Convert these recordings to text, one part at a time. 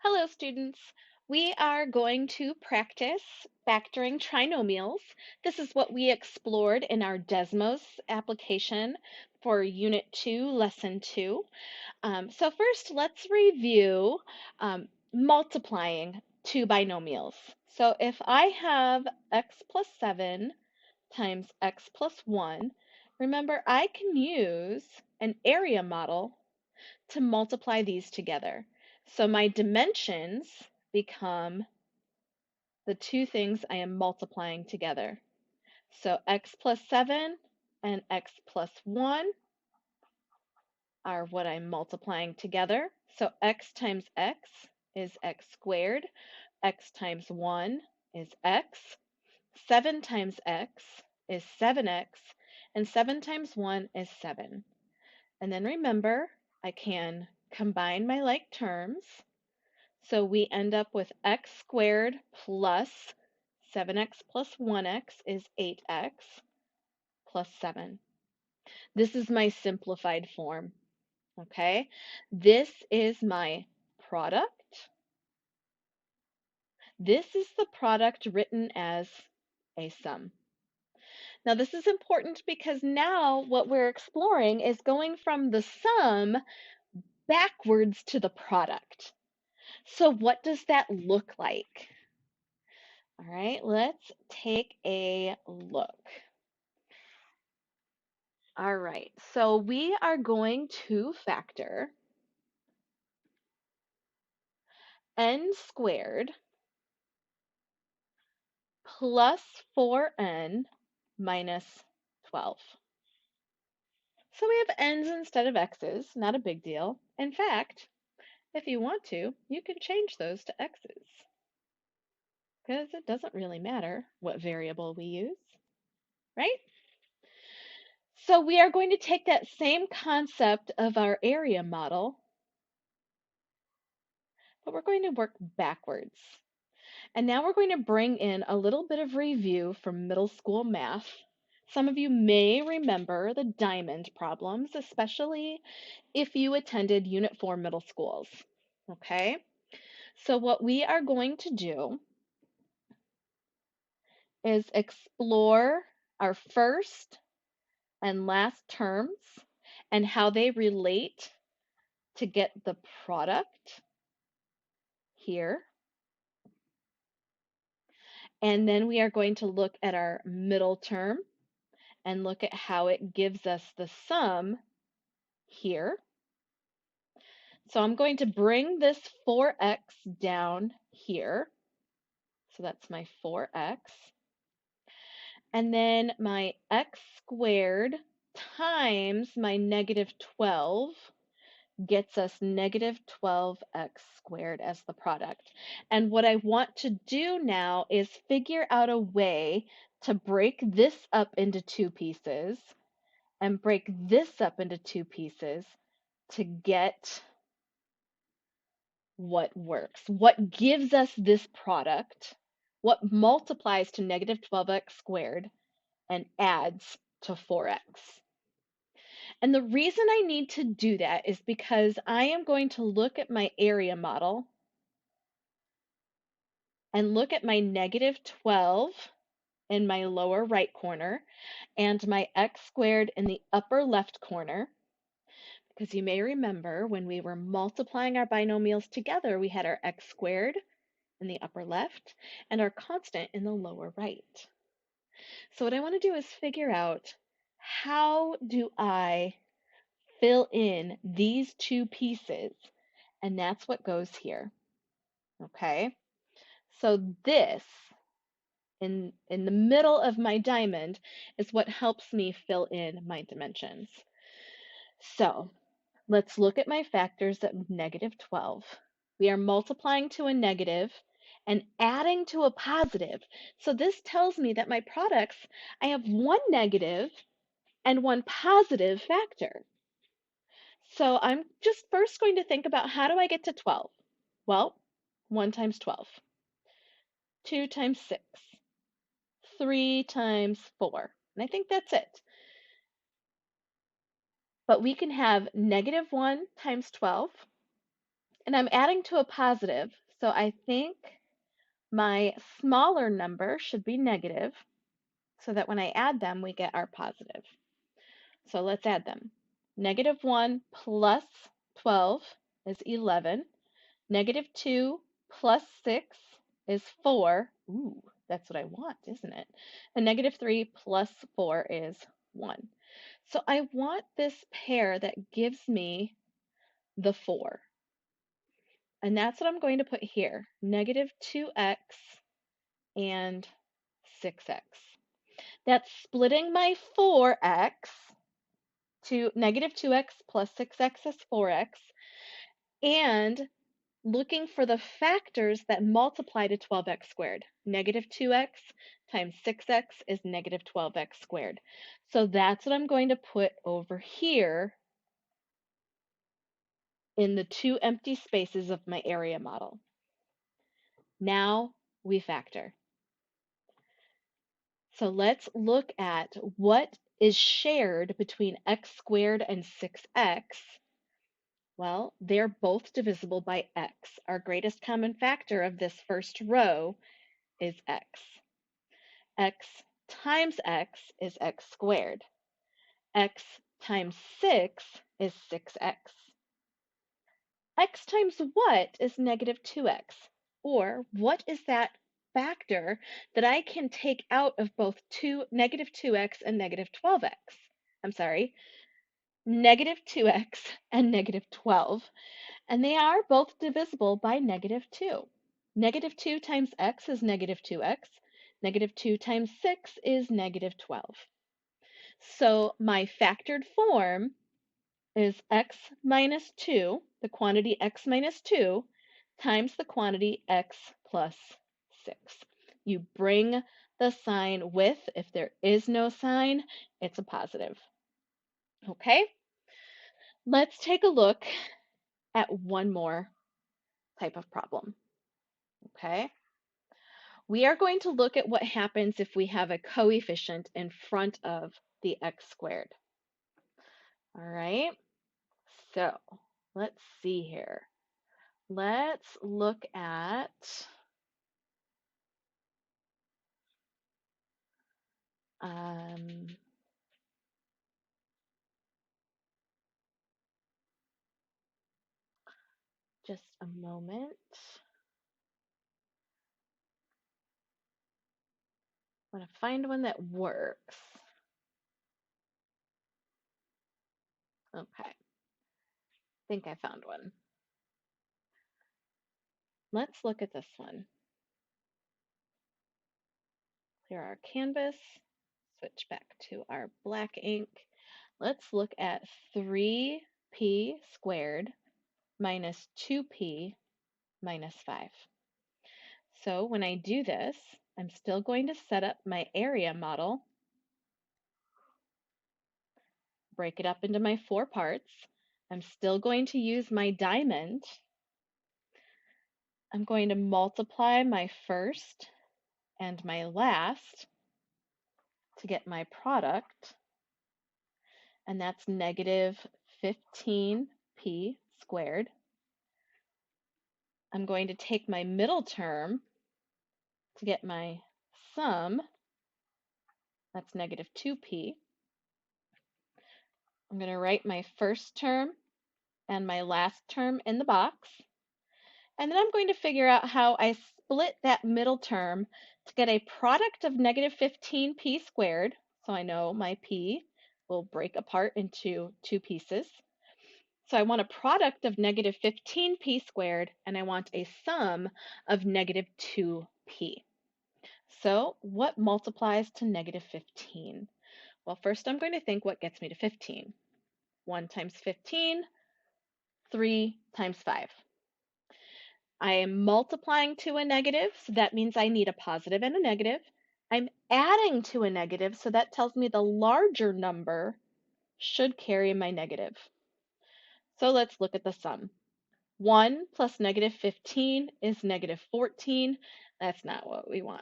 Hello, students. We are going to practice factoring trinomials. This is what we explored in our Desmos application for Unit 2, Lesson 2. So first, let's review multiplying two binomials. So if I have x plus 7 times x plus 1, remember I can use an area model to multiply these together. So my dimensions become the two things I am multiplying together. So x plus 7 and x plus 1 are what I'm multiplying together. So x times x is x squared. X times 1 is x. 7 times x is 7x. And 7 times 1 is 7. And then remember, I can combine my like terms. So we end up with x squared plus 7x plus 1x is 8x plus 7. This is my simplified form, okay? This is my product. This is the product written as a sum. Now this is important because now what we're exploring is going from the sum backwards to the product. So what does that look like? All right, let's take a look. All right, so we are going to factor n squared plus 4n minus 12. So we have n's instead of x's, not a big deal. In fact, if you want to, you can change those to x's because it doesn't really matter what variable we use, right? So we are going to take that same concept of our area model, but we're going to work backwards. And now we're going to bring in a little bit of review from middle school math. Some of you may remember the diamond problems, especially if you attended Unit 4 middle schools. Okay, so what we are going to do is explore our first and last terms and how they relate to get the product here. And then we are going to look at our middle term and look at how it gives us the sum here. So I'm going to bring this 4x down here. So that's my 4x. And then my x squared times my negative 12 gets us negative 12x squared as the product. And what I want to do now is figure out a way to break this up into two pieces and break this up into two pieces to get what works, what gives us this product, what multiplies to negative 12x squared and adds to 4x. And the reason I need to do that is because I am going to look at my area model and look at my negative 12 in my lower right corner and my x squared in the upper left corner. Because you may remember when we were multiplying our binomials together, we had our x squared in the upper left and our constant in the lower right. So what I want to do is figure out, how do I fill in these two pieces? And that's what goes here. Okay, so this in the middle of my diamond is what helps me fill in my dimensions. So let's look at my factors at negative 12. We are multiplying to a negative and adding to a positive. So this tells me that my products, I have one negative and one positive factor. So I'm just first going to think about, how do I get to 12? Well, 1 times 12, 2 times 6, 3 times 4. And I think that's it. But we can have negative 1 times 12 And I'm adding to a positive, so I think my smaller number should be negative, so that when I add them, we get our positive. So let's add them. Negative 1 plus 12 is 11. Negative 2 plus 6 is 4. Ooh, that's what I want, isn't it? And negative 3 plus 4 is 1. So I want this pair that gives me the 4. And that's what I'm going to put here. Negative 2x and 6x. That's splitting my 4x to negative 2x plus 6x is 4x, and looking for the factors that multiply to 12x squared. Negative 2x times 6x is negative 12x squared. So that's what I'm going to put over here in the two empty spaces of my area model. Now we factor. So let's look at what is shared between x squared and 6x. Well, they're both divisible by x. Our greatest common factor of this first row is x. X times x is x squared. X times 6 is 6x. X times what is negative 2x? Or what is that factor that I can take out of both negative 2x and negative 12x? I'm sorry, negative 2x and negative 12. And they are both divisible by negative 2. Negative 2 times x is negative 2x. Negative 2 times 6 is negative 12. So my factored form is x minus 2, the quantity x minus 2, times the quantity x plus 6. You bring the sign with. If there is no sign, it's a positive. Okay? Let's take a look at one more type of problem. Okay? We are going to look at what happens if we have a coefficient in front of the x squared. All right? So let's see here. Let's look at just a moment. I want to find one that works. Okay, I think I found one. Let's look at this one. Clear our canvas, switch back to our black ink. Let's look at 3p squared minus 2p minus 5. So when I do this, I'm still going to set up my area model, break it up into my 4 parts. I'm still going to use my diamond. I'm going to multiply my first and my last to get my product, and that's negative 15p squared. I'm going to take my middle term to get my sum, that's negative 2p. I'm going to write my first term and my last term in the box, and then I'm going to figure out how I split that middle term to get a product of negative 15p squared, so I know my p will break apart into 2 pieces. So I want a product of negative 15p squared, and I want a sum of negative 2p. So what multiplies to negative 15? Well, first I'm going to think what gets me to 15. 1 times 15, 3 times 5. I am multiplying to a negative, so that means I need a positive and a negative. I'm adding to a negative, so that tells me the larger number should carry my negative. So let's look at the sum. 1 plus negative 15 is negative 14. That's not what we want.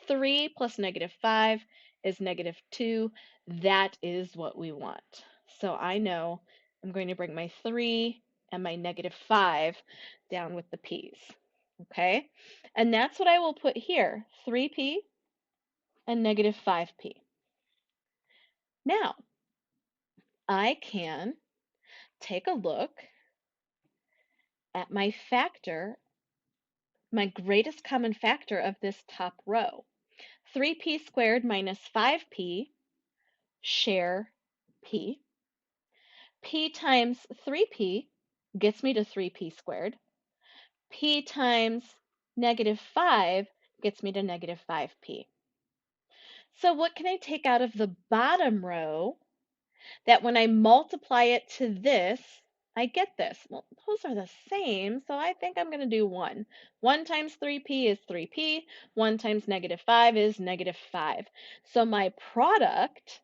3 plus negative 5 is negative 2. That is what we want. So I know I'm going to bring my 3 and my -5 down with the p's. Okay? And that's what I will put here, 3p and -5p. Now, I can take a look at my factor, my greatest common factor of this top row. 3p squared minus 5p, share p. P times 3p gets me to 3p squared. P times -5 gets me to -5p. So what can I take out of the bottom row that when I multiply it to this, I get this? Well, those are the same, so I think I'm going to do 1. 1 times 3p is 3p. 1 times -5 is -5. So my product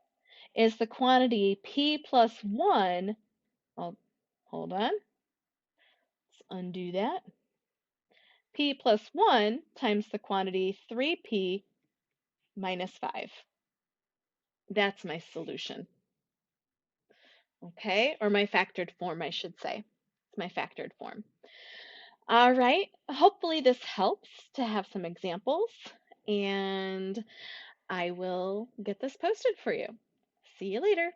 is the quantity p plus 1. Oh, hold on. Let's undo that. P plus 1 times the quantity 3p minus 5. That's my solution. Okay, or my factored form, I should say. It's my factored form. All right, hopefully this helps to have some examples, and I will get this posted for you. See you later.